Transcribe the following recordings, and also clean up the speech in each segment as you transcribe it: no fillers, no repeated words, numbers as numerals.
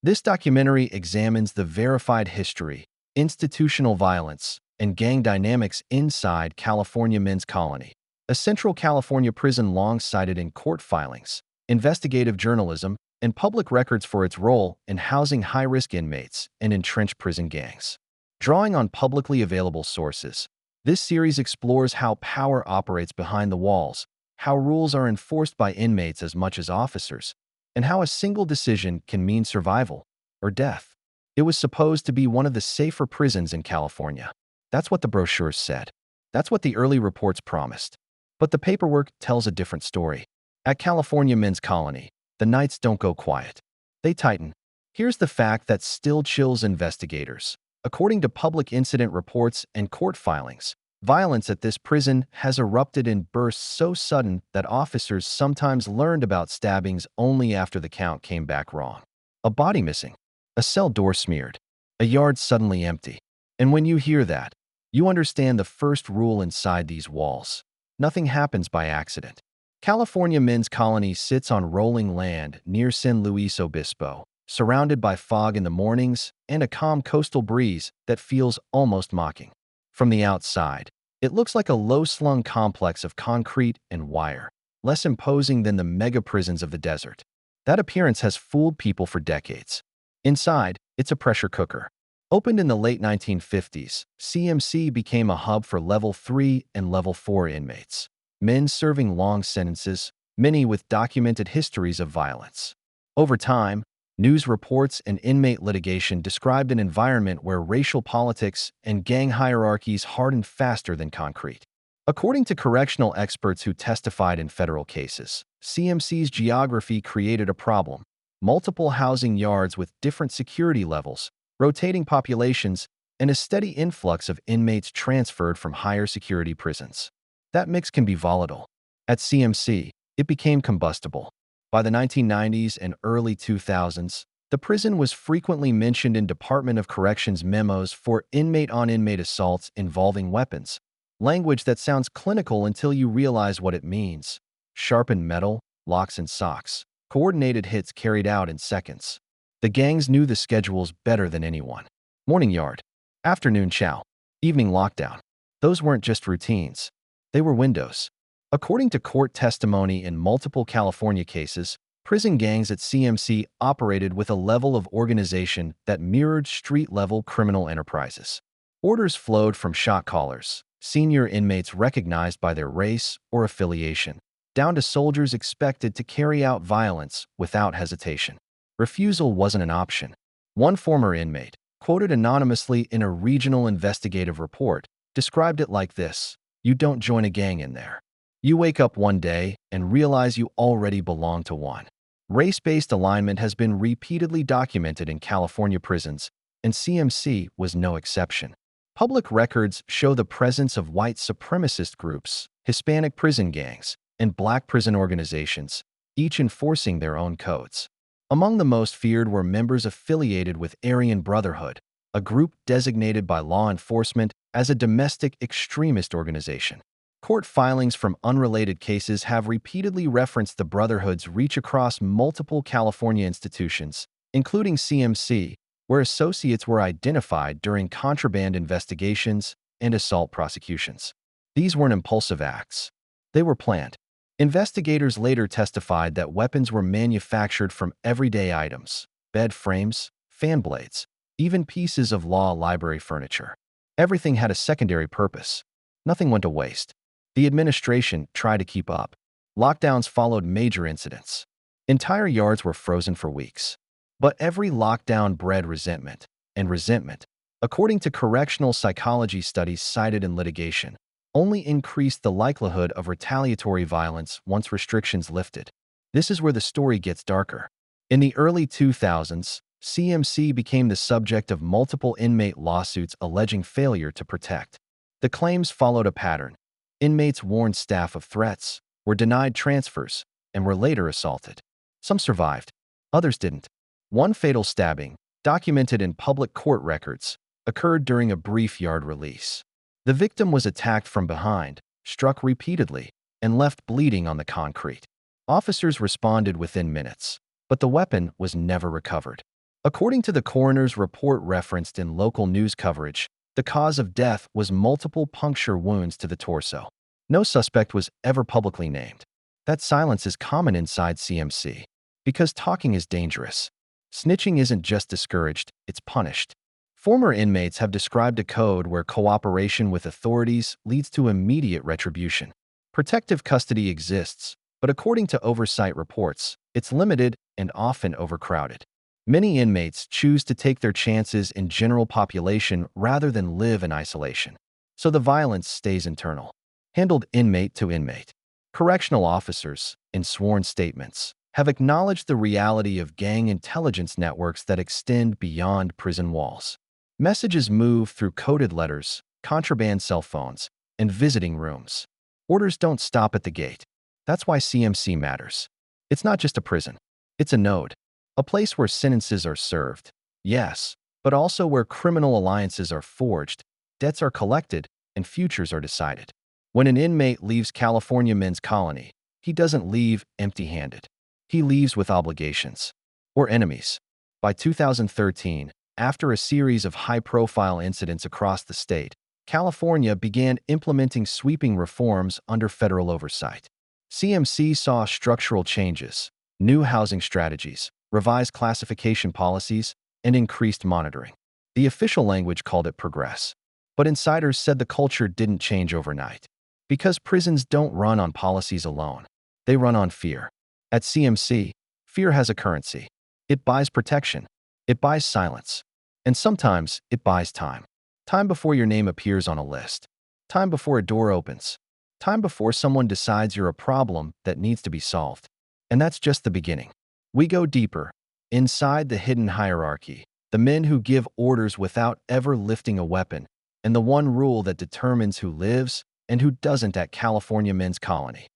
This documentary examines the verified history, institutional violence, and gang dynamics inside California Men's Colony, a Central California prison long cited in court filings, investigative journalism, and public records for its role in housing high-risk inmates and entrenched prison gangs. Drawing on publicly available sources, this series explores how power operates behind the walls, how rules are enforced by inmates as much as officers, and how a single decision can mean survival or death. It was supposed to be one of the safer prisons in California. That's what the brochures said. That's what the early reports promised. But the paperwork tells a different story. At California Men's Colony, the nights don't go quiet. They tighten. Here's the fact that still chills investigators. According to public incident reports and court filings, violence at this prison has erupted in bursts so sudden that officers sometimes learned about stabbings only after the count came back wrong. A body missing, a cell door smeared, a yard suddenly empty. And when you hear that, you understand the first rule inside these walls. Nothing happens by accident. California Men's Colony sits on rolling land near San Luis Obispo, surrounded by fog in the mornings and a calm coastal breeze that feels almost mocking. From the outside, it looks like a low-slung complex of concrete and wire, less imposing than the mega-prisons of the desert. That appearance has fooled people for decades. Inside, it's a pressure cooker. Opened in the late 1950s, CMC became a hub for Level 3 and Level 4 inmates, men serving long sentences, many with documented histories of violence. Over time, news reports and inmate litigation described an environment where racial politics and gang hierarchies hardened faster than concrete. According to correctional experts who testified in federal cases, CMC's geography created a problem. Multiple housing yards with different security levels, rotating populations, and a steady influx of inmates transferred from higher security prisons. That mix can be volatile. At CMC, it became combustible. By the 1990s and early 2000s, the prison was frequently mentioned in Department of Corrections memos for inmate-on-inmate assaults involving weapons, language that sounds clinical until you realize what it means. Sharpened metal, locks and socks, coordinated hits carried out in seconds. The gangs knew the schedules better than anyone. Morning yard, afternoon chow, evening lockdown. Those weren't just routines. They were windows. According to court testimony in multiple California cases, prison gangs at CMC operated with a level of organization that mirrored street-level criminal enterprises. Orders flowed from shot callers, senior inmates recognized by their race or affiliation, down to soldiers expected to carry out violence without hesitation. Refusal wasn't an option. One former inmate, quoted anonymously in a regional investigative report, described it like this: "You don't join a gang in there. You wake up one day and realize you already belong to one." Race-based alignment has been repeatedly documented in California prisons, and CMC was no exception. Public records show the presence of white supremacist groups, Hispanic prison gangs, and black prison organizations, each enforcing their own codes. Among the most feared were members affiliated with Aryan Brotherhood, a group designated by law enforcement as a domestic extremist organization. Court filings from unrelated cases have repeatedly referenced the Brotherhood's reach across multiple California institutions, including CMC, where associates were identified during contraband investigations and assault prosecutions. These weren't impulsive acts. They were planned. Investigators later testified that weapons were manufactured from everyday items: bed frames, fan blades, even pieces of law library furniture. Everything had a secondary purpose. Nothing went to waste. The administration tried to keep up. Lockdowns followed major incidents. Entire yards were frozen for weeks. But every lockdown bred resentment, and resentment, according to correctional psychology studies cited in litigation, only increased the likelihood of retaliatory violence once restrictions lifted. This is where the story gets darker. In the early 2000s, CMC became the subject of multiple inmate lawsuits alleging failure to protect. The claims followed a pattern. Inmates warned staff of threats, were denied transfers, and were later assaulted. Some survived. Others didn't. One fatal stabbing, documented in public court records, occurred during a brief yard release. The victim was attacked from behind, struck repeatedly, and left bleeding on the concrete. Officers responded within minutes, but the weapon was never recovered. According to the coroner's report referenced in local news coverage, the cause of death was multiple puncture wounds to the torso. No suspect was ever publicly named. That silence is common inside CMC. Because talking is dangerous. Snitching isn't just discouraged, it's punished. Former inmates have described a code where cooperation with authorities leads to immediate retribution. Protective custody exists, but according to oversight reports, it's limited and often overcrowded. Many inmates choose to take their chances in general population rather than live in isolation. So the violence stays internal, handled inmate to inmate. Correctional officers, in sworn statements, have acknowledged the reality of gang intelligence networks that extend beyond prison walls. Messages move through coded letters, contraband cell phones, and visiting rooms. Orders don't stop at the gate. That's why CMC matters. It's not just a prison. It's a node. A place where sentences are served, yes, but also where criminal alliances are forged, debts are collected, and futures are decided. When an inmate leaves California Men's Colony, he doesn't leave empty-handed. He leaves with obligations. Or enemies. By 2013, after a series of high-profile incidents across the state, California began implementing sweeping reforms under federal oversight. CMC saw structural changes, new housing strategies, revised classification policies, and increased monitoring. The official language called it progress. But insiders said the culture didn't change overnight. Because prisons don't run on policies alone. They run on fear. At CMC, fear has a currency. It buys protection. It buys silence. And sometimes it buys time. Time before your name appears on a list. Time before a door opens. Time before someone decides you're a problem that needs to be solved. And that's just the beginning. We go deeper. Inside the hidden hierarchy, the men who give orders without ever lifting a weapon, and the one rule that determines who lives and who doesn't at California Men's Colony.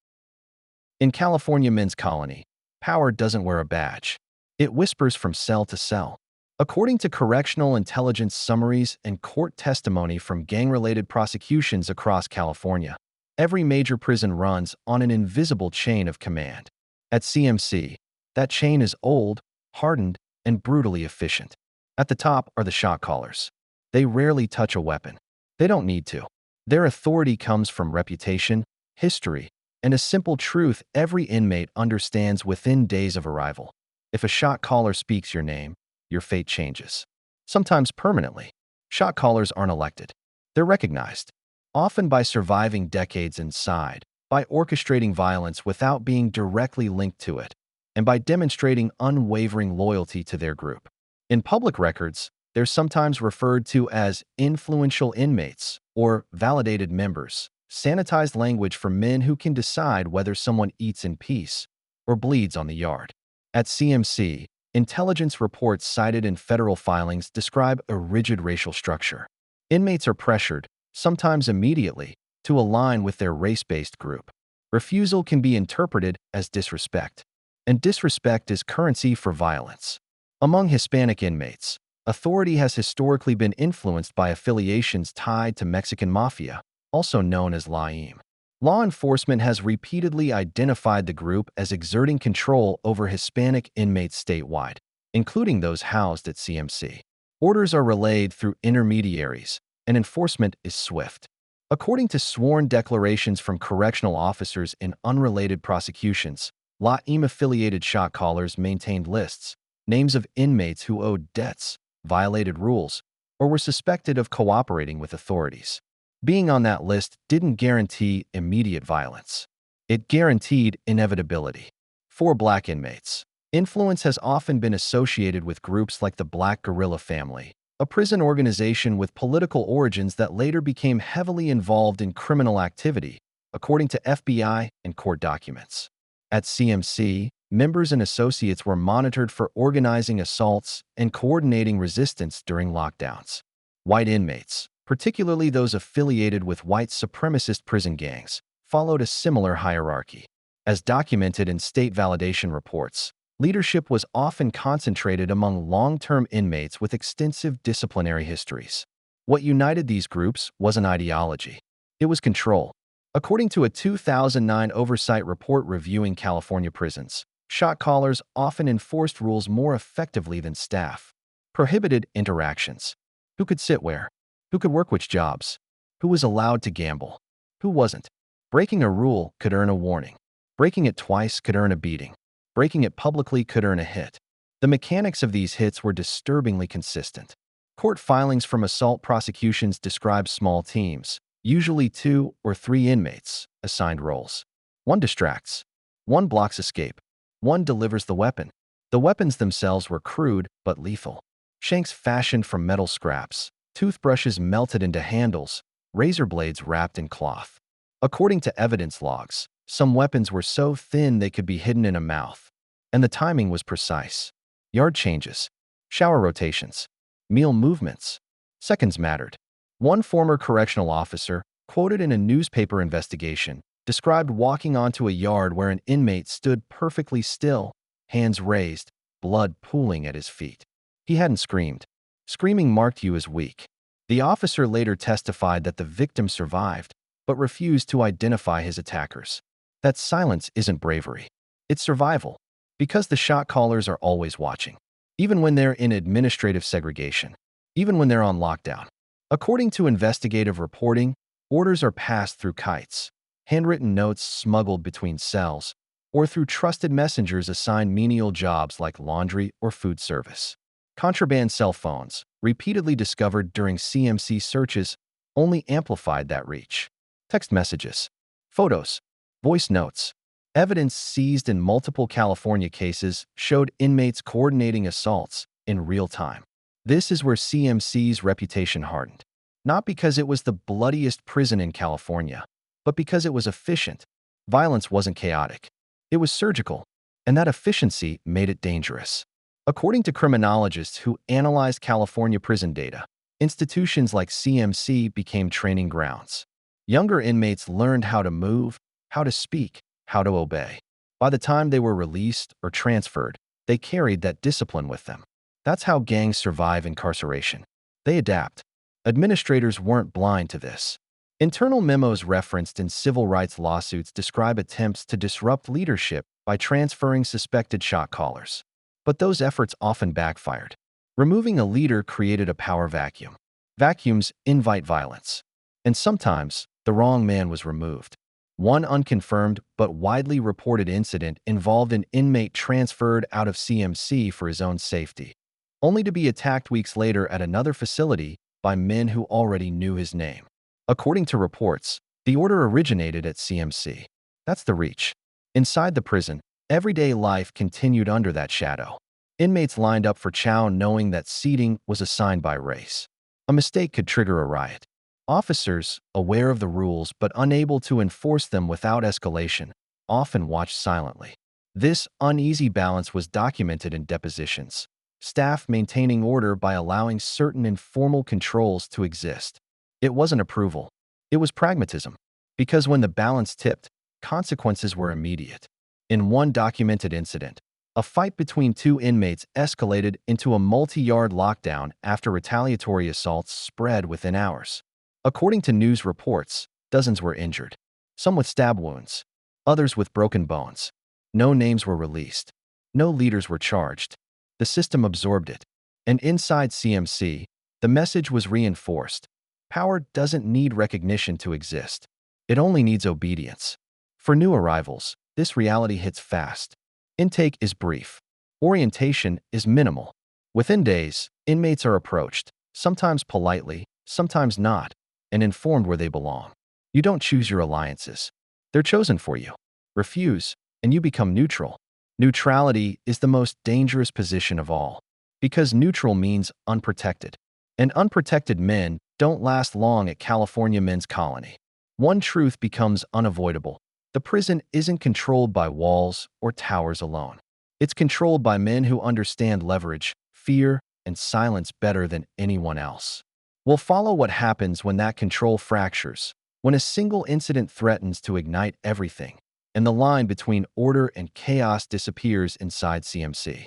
In California Men's Colony, power doesn't wear a badge. It whispers from cell to cell. According to correctional intelligence summaries and court testimony from gang-related prosecutions across California, every major prison runs on an invisible chain of command. At CMC, that chain is old, hardened, and brutally efficient. At the top are the shot callers. They rarely touch a weapon. They don't need to. Their authority comes from reputation, history, and a simple truth every inmate understands within days of arrival. If a shot caller speaks your name, your fate changes. Sometimes permanently. Shot callers aren't elected. They're recognized, often by surviving decades inside, by orchestrating violence without being directly linked to it, and by demonstrating unwavering loyalty to their group. In public records, they're sometimes referred to as influential inmates or validated members, sanitized language for men who can decide whether someone eats in peace or bleeds on the yard. At CMC, intelligence reports cited in federal filings describe a rigid racial structure. Inmates are pressured, sometimes immediately, to align with their race-based group. Refusal can be interpreted as disrespect, and disrespect is currency for violence. Among Hispanic inmates, authority has historically been influenced by affiliations tied to Mexican mafia, also known as LAIM. Law enforcement has repeatedly identified the group as exerting control over Hispanic inmates statewide, including those housed at CMC. Orders are relayed through intermediaries, and enforcement is swift. According to sworn declarations from correctional officers in unrelated prosecutions, LAIM-affiliated shot callers maintained lists, names of inmates who owed debts, violated rules, or were suspected of cooperating with authorities. Being on that list didn't guarantee immediate violence. It guaranteed inevitability. For Black inmates, influence has often been associated with groups like the Black Guerrilla Family, a prison organization with political origins that later became heavily involved in criminal activity, according to FBI and court documents. At CMC, members and associates were monitored for organizing assaults and coordinating resistance during lockdowns. White inmates, particularly those affiliated with white supremacist prison gangs, followed a similar hierarchy. As documented in state validation reports, leadership was often concentrated among long-term inmates with extensive disciplinary histories. What united these groups wasn't ideology. It was control. According to a 2009 oversight report reviewing California prisons, shot callers often enforced rules more effectively than staff. Prohibited interactions. Who could sit where? Who could work which jobs? Who was allowed to gamble? Who wasn't? Breaking a rule could earn a warning. Breaking it twice could earn a beating. Breaking it publicly could earn a hit. The mechanics of these hits were disturbingly consistent. Court filings from assault prosecutions describe small teams, usually 2 or 3 inmates, assigned roles. One distracts. One blocks escape. One delivers the weapon. The weapons themselves were crude but lethal. Shanks fashioned from metal scraps, toothbrushes melted into handles, razor blades wrapped in cloth. According to evidence logs, some weapons were so thin they could be hidden in a mouth, and the timing was precise. Yard changes, shower rotations, meal movements. Seconds mattered. One former correctional officer, quoted in a newspaper investigation, described walking onto a yard where an inmate stood perfectly still, hands raised, blood pooling at his feet. He hadn't screamed. Screaming marked you as weak. The officer later testified that the victim survived, but refused to identify his attackers. That silence isn't bravery. It's survival, because the shot callers are always watching, even when they're in administrative segregation, even when they're on lockdown. According to investigative reporting, orders are passed through kites, handwritten notes smuggled between cells, or through trusted messengers assigned menial jobs like laundry or food service. Contraband cell phones, repeatedly discovered during CMC searches, only amplified that reach. Text messages, photos, voice notes. Evidence seized in multiple California cases showed inmates coordinating assaults in real time. This is where CMC's reputation hardened. Not because it was the bloodiest prison in California, but because it was efficient. Violence wasn't chaotic. It was surgical, and that efficiency made it dangerous. According to criminologists who analyzed California prison data, institutions like CMC became training grounds. Younger inmates learned how to move, how to speak, how to obey. By the time they were released or transferred, they carried that discipline with them. That's how gangs survive incarceration. They adapt. Administrators weren't blind to this. Internal memos referenced in civil rights lawsuits describe attempts to disrupt leadership by transferring suspected shot callers. But those efforts often backfired. Removing a leader created a power vacuum. Vacuums invite violence. And sometimes, the wrong man was removed. One unconfirmed but widely reported incident involved an inmate transferred out of CMC for his own safety, only to be attacked weeks later at another facility by men who already knew his name. According to reports, the order originated at CMC. That's the reach. Inside the prison, everyday life continued under that shadow. Inmates lined up for chow knowing that seating was assigned by race. A mistake could trigger a riot. Officers, aware of the rules but unable to enforce them without escalation, often watched silently. This uneasy balance was documented in depositions, staff maintaining order by allowing certain informal controls to exist. It wasn't approval. It was pragmatism. Because when the balance tipped, consequences were immediate. In one documented incident, a fight between 2 inmates escalated into a multi-yard lockdown after retaliatory assaults spread within hours. According to news reports, dozens were injured, some with stab wounds, others with broken bones. No names were released. No leaders were charged. The system absorbed it. And inside CMC, the message was reinforced. Power doesn't need recognition to exist. It only needs obedience. For new arrivals, this reality hits fast. Intake is brief. Orientation is minimal. Within days, inmates are approached, sometimes politely, sometimes not, and informed where they belong. You don't choose your alliances. They're chosen for you. Refuse, and you become neutral. Neutrality is the most dangerous position of all, because neutral means unprotected. And unprotected men don't last long at California Men's Colony. One truth becomes unavoidable. The prison isn't controlled by walls or towers alone. It's controlled by men who understand leverage, fear, and silence better than anyone else. We'll follow what happens when that control fractures, when a single incident threatens to ignite everything, and the line between order and chaos disappears inside CMC.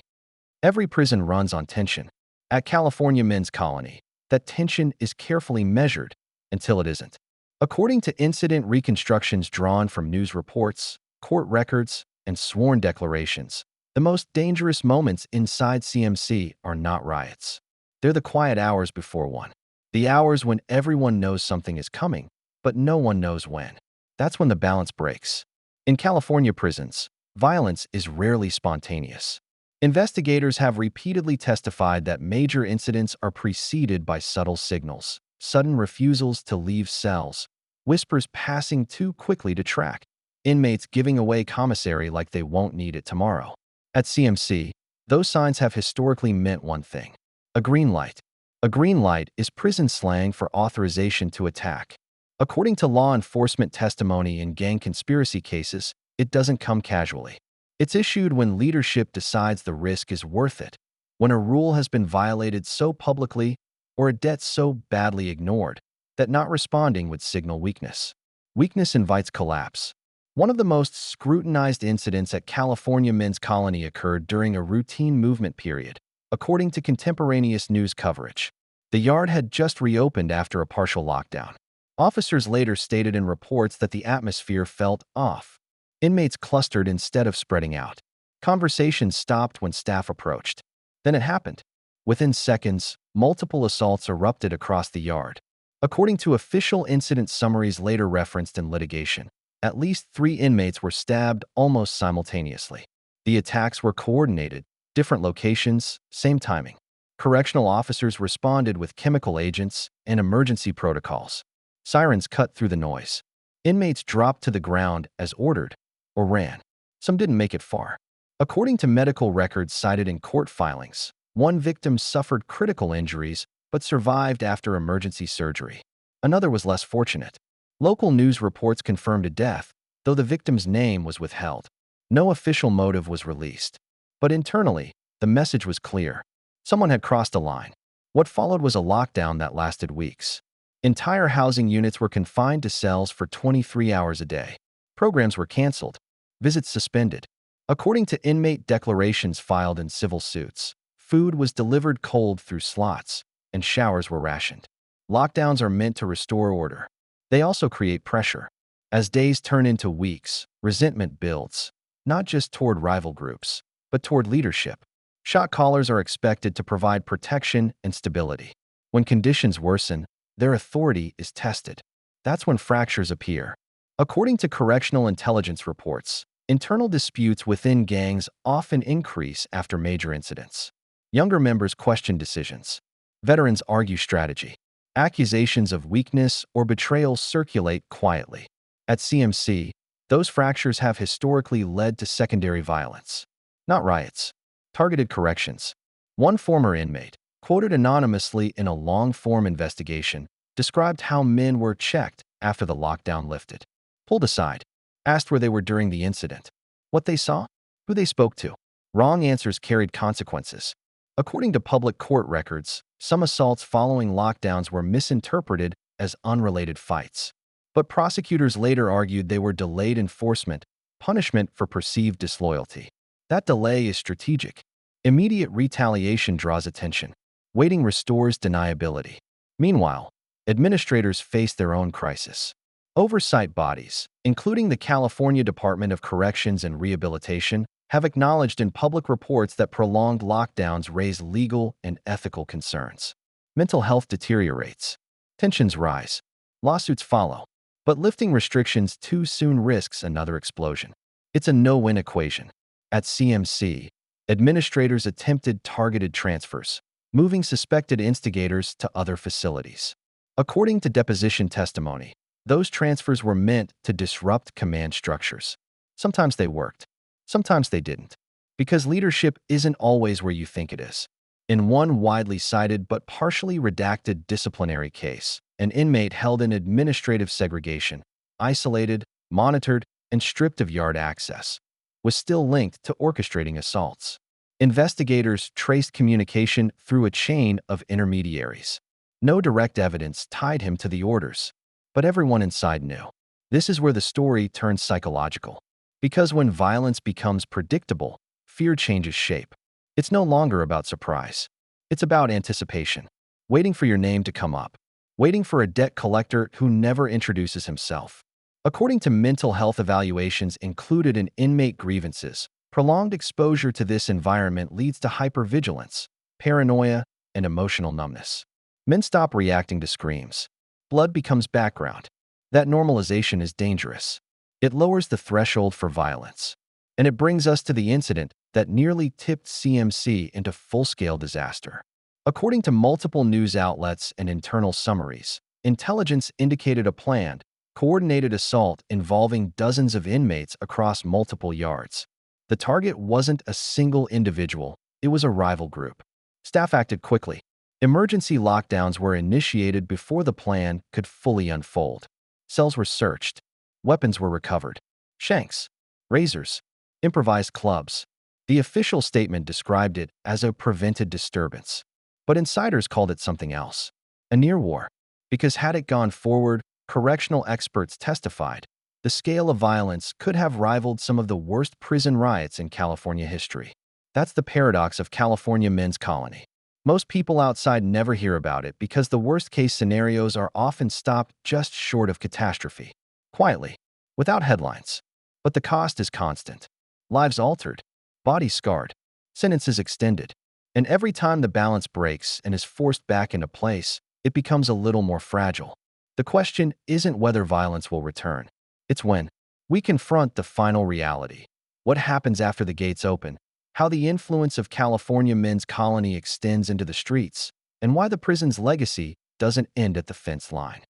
Every prison runs on tension. At California Men's Colony, that tension is carefully measured until it isn't. According to incident reconstructions drawn from news reports, court records, and sworn declarations, the most dangerous moments inside CMC are not riots. They're the quiet hours before one. The hours when everyone knows something is coming, but no one knows when. That's when the balance breaks. In California prisons, violence is rarely spontaneous. Investigators have repeatedly testified that major incidents are preceded by subtle signals, sudden refusals to leave cells, whispers passing too quickly to track, inmates giving away commissary like they won't need it tomorrow. At CMC, those signs have historically meant one thing: a green light. A green light is prison slang for authorization to attack. According to law enforcement testimony in gang conspiracy cases, it doesn't come casually. It's issued when leadership decides the risk is worth it, when a rule has been violated so publicly or a debt so badly ignored that not responding would signal weakness. Weakness invites collapse. One of the most scrutinized incidents at California Men's Colony occurred during a routine movement period, according to contemporaneous news coverage. The yard had just reopened after a partial lockdown. Officers later stated in reports that the atmosphere felt off. Inmates clustered instead of spreading out. Conversations stopped when staff approached. Then it happened. Within seconds, multiple assaults erupted across the yard. According to official incident summaries later referenced in litigation, at least 3 inmates were stabbed almost simultaneously. The attacks were coordinated, different locations, same timing. Correctional officers responded with chemical agents and emergency protocols. Sirens cut through the noise. Inmates dropped to the ground as ordered, or ran. Some didn't make it far. According to medical records cited in court filings, one victim suffered critical injuries but survived after emergency surgery. Another was less fortunate. Local news reports confirmed a death, though the victim's name was withheld. No official motive was released. But internally, the message was clear. Someone had crossed a line. What followed was a lockdown that lasted weeks. Entire housing units were confined to cells for 23 hours a day. Programs were canceled, visits suspended. According to inmate declarations filed in civil suits, food was delivered cold through slots, and showers were rationed. Lockdowns are meant to restore order. They also create pressure. As days turn into weeks, resentment builds, not just toward rival groups, but toward leadership. Shot callers are expected to provide protection and stability. When conditions worsen, their authority is tested. That's when fractures appear. According to correctional intelligence reports, internal disputes within gangs often increase after major incidents. Younger members question decisions. Veterans argue strategy. Accusations of weakness or betrayal circulate quietly. At CMC, those fractures have historically led to secondary violence. Not riots. Targeted corrections. One former inmate, quoted anonymously in a long-form investigation, described how men were checked after the lockdown lifted. Pulled aside. Asked where they were during the incident. What they saw? Who they spoke to? Wrong answers carried consequences. According to public court records, some assaults following lockdowns were misinterpreted as unrelated fights. But prosecutors later argued they were delayed enforcement, punishment for perceived disloyalty. That delay is strategic. Immediate retaliation draws attention. Waiting restores deniability. Meanwhile, administrators face their own crisis. Oversight bodies, including the California Department of Corrections and Rehabilitation, have acknowledged in public reports that prolonged lockdowns raise legal and ethical concerns. Mental health deteriorates. Tensions rise. Lawsuits follow. But lifting restrictions too soon risks another explosion. It's a no-win equation. At CMC, administrators attempted targeted transfers, moving suspected instigators to other facilities. According to deposition testimony, those transfers were meant to disrupt command structures. Sometimes they worked. Sometimes they didn't. Because leadership isn't always where you think it is. In one widely cited but partially redacted disciplinary case, an inmate held in administrative segregation, isolated, monitored, and stripped of yard access, was still linked to orchestrating assaults. Investigators traced communication through a chain of intermediaries. No direct evidence tied him to the orders, but everyone inside knew. This is where the story turns psychological. Because when violence becomes predictable, fear changes shape. It's no longer about surprise. It's about anticipation. Waiting for your name to come up. Waiting for a debt collector who never introduces himself. According to mental health evaluations included in inmate grievances, prolonged exposure to this environment leads to hypervigilance, paranoia, and emotional numbness. Men stop reacting to screams. Blood becomes background. That normalization is dangerous. It lowers the threshold for violence. And it brings us to the incident that nearly tipped CMC into full-scale disaster. According to multiple news outlets and internal summaries, intelligence indicated a planned, coordinated assault involving dozens of inmates across multiple yards. The target wasn't a single individual, it was a rival group. Staff acted quickly. Emergency lockdowns were initiated before the plan could fully unfold. Cells were searched. Weapons were recovered. Shanks, razors, improvised clubs. The official statement described it as a prevented disturbance. But insiders called it something else. A near war. Because had it gone forward, correctional experts testified, the scale of violence could have rivaled some of the worst prison riots in California history. That's the paradox of California Men's Colony. Most people outside never hear about it because the worst-case scenarios are often stopped just short of catastrophe. Quietly, without headlines. But the cost is constant. Lives altered, bodies scarred, sentences extended. And every time the balance breaks and is forced back into place, it becomes a little more fragile. The question isn't whether violence will return. It's when. We confront the final reality. What happens after the gates open, how the influence of California Men's Colony extends into the streets, and why the prison's legacy doesn't end at the fence line.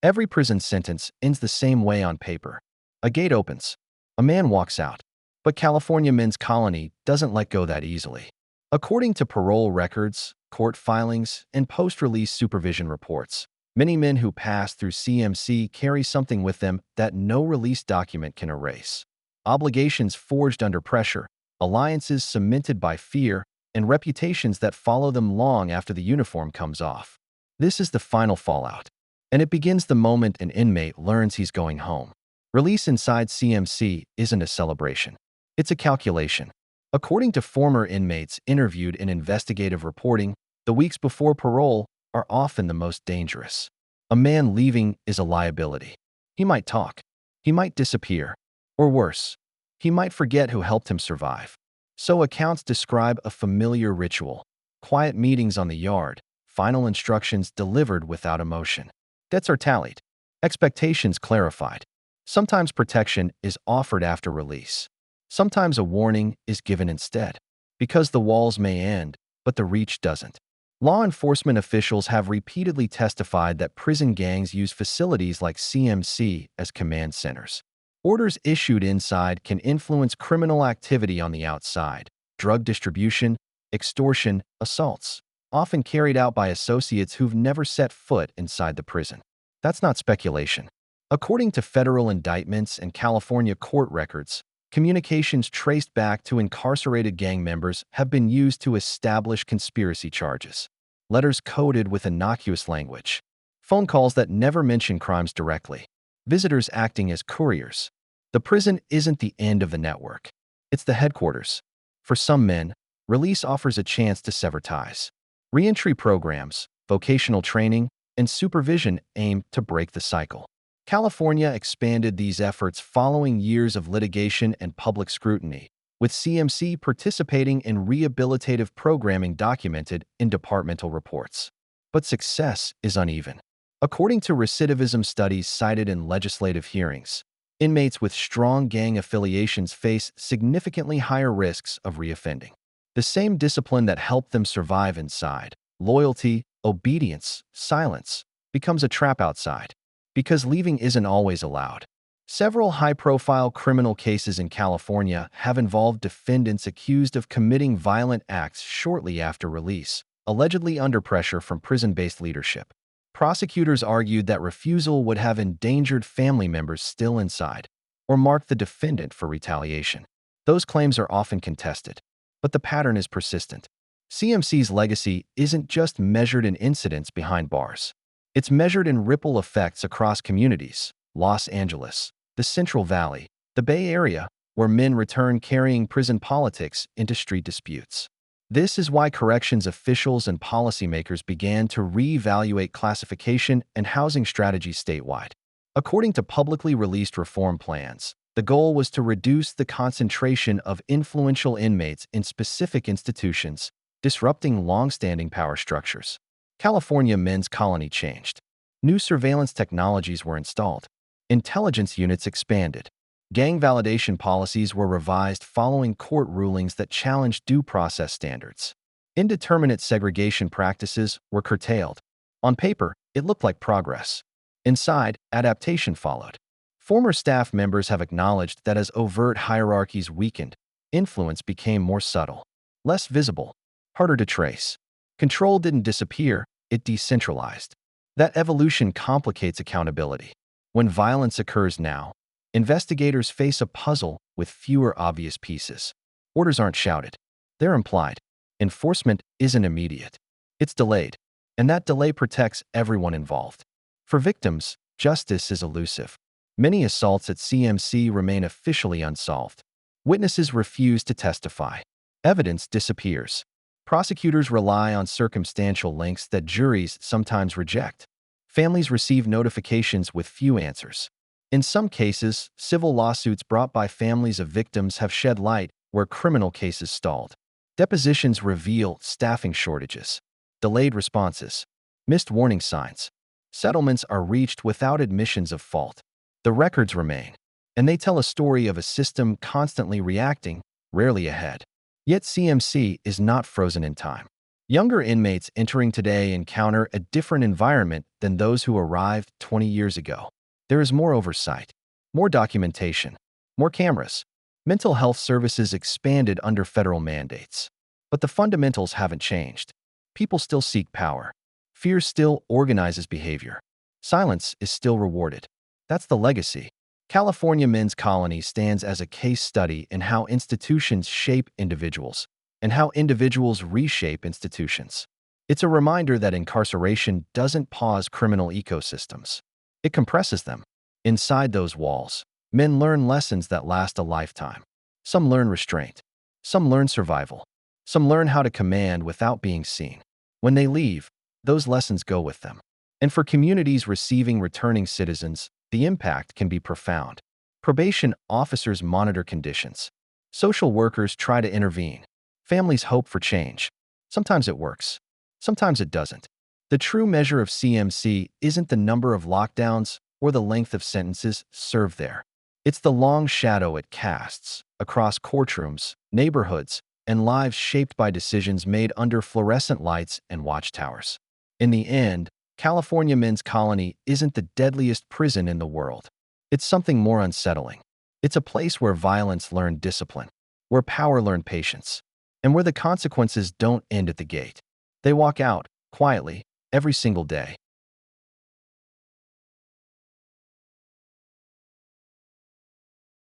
Every prison sentence ends the same way on paper. A gate opens. A man walks out. But California Men's Colony doesn't let go that easily. According to parole records, court filings, and post-release supervision reports, many men who pass through CMC carry something with them that no release document can erase. Obligations forged under pressure, alliances cemented by fear, and reputations that follow them long after the uniform comes off. This is the final fallout. And it begins the moment an inmate learns he's going home. Release inside CMC isn't a celebration. It's a calculation. According to former inmates interviewed in investigative reporting, the weeks before parole are often the most dangerous. A man leaving is a liability. He might talk. He might disappear. Or worse, he might forget who helped him survive. So accounts describe a familiar ritual. Quiet meetings on the yard, final instructions delivered without emotion. Debts are tallied. Expectations clarified. Sometimes protection is offered after release. Sometimes a warning is given instead. Because the walls may end, but the reach doesn't. Law enforcement officials have repeatedly testified that prison gangs use facilities like CMC as command centers. Orders issued inside can influence criminal activity on the outside. Drug distribution, extortion, assaults, often carried out by associates who've never set foot inside the prison. That's not speculation. According to federal indictments and California court records, communications traced back to incarcerated gang members have been used to establish conspiracy charges. Letters coded with innocuous language. Phone calls that never mention crimes directly. Visitors acting as couriers. The prison isn't the end of the network. It's the headquarters. For some men, release offers a chance to sever ties. Reentry programs, vocational training, and supervision aim to break the cycle. California expanded these efforts following years of litigation and public scrutiny, with CMC participating in rehabilitative programming documented in departmental reports. But success is uneven. According to recidivism studies cited in legislative hearings, inmates with strong gang affiliations face significantly higher risks of reoffending. The same discipline that helped them survive inside, loyalty, obedience, silence, becomes a trap outside. Because leaving isn't always allowed. Several high-profile criminal cases in California have involved defendants accused of committing violent acts shortly after release, allegedly under pressure from prison-based leadership. Prosecutors argued that refusal would have endangered family members still inside, or mark the defendant for retaliation. Those claims are often contested, but the pattern is persistent. CMC's legacy isn't just measured in incidents behind bars. It's measured in ripple effects across communities. Los Angeles, the Central Valley, the Bay Area, where men return carrying prison politics into street disputes. This is why corrections officials and policymakers began to reevaluate classification and housing strategies statewide. According to publicly released reform plans, the goal was to reduce the concentration of influential inmates in specific institutions, disrupting long-standing power structures. California Men's Colony changed. New surveillance technologies were installed. Intelligence units expanded. Gang validation policies were revised following court rulings that challenged due process standards. Indeterminate segregation practices were curtailed. On paper, it looked like progress. Inside, adaptation followed. Former staff members have acknowledged that as overt hierarchies weakened, influence became more subtle, less visible, harder to trace. Control didn't disappear, it decentralized. That evolution complicates accountability. When violence occurs now, investigators face a puzzle with fewer obvious pieces. Orders aren't shouted. They're implied. Enforcement isn't immediate. It's delayed. And that delay protects everyone involved. For victims, justice is elusive. Many assaults at CMC remain officially unsolved. Witnesses refuse to testify. Evidence disappears. Prosecutors rely on circumstantial links that juries sometimes reject. Families receive notifications with few answers. In some cases, civil lawsuits brought by families of victims have shed light where criminal cases stalled. Depositions reveal staffing shortages, delayed responses, missed warning signs. Settlements are reached without admissions of fault. The records remain, and they tell a story of a system constantly reacting, rarely ahead. Yet CMC is not frozen in time. Younger inmates entering today encounter a different environment than those who arrived 20 years ago. There is more oversight, more documentation, more cameras. Mental health services expanded under federal mandates. But the fundamentals haven't changed. People still seek power. Fear still organizes behavior. Silence is still rewarded. That's the legacy. California Men's Colony stands as a case study in how institutions shape individuals and how individuals reshape institutions. It's a reminder that incarceration doesn't pause criminal ecosystems. It compresses them. Inside those walls, men learn lessons that last a lifetime. Some learn restraint. Some learn survival. Some learn how to command without being seen. When they leave, those lessons go with them. And for communities receiving returning citizens, the impact can be profound. Probation officers monitor conditions. Social workers try to intervene. Families hope for change. Sometimes it works. Sometimes it doesn't. The true measure of CMC isn't the number of lockdowns or the length of sentences served there. It's the long shadow it casts across courtrooms, neighborhoods, and lives shaped by decisions made under fluorescent lights and watchtowers. In the end, California Men's Colony isn't the deadliest prison in the world. It's something more unsettling. It's a place where violence learned discipline, where power learned patience, and where the consequences don't end at the gate. They walk out, quietly, every single day.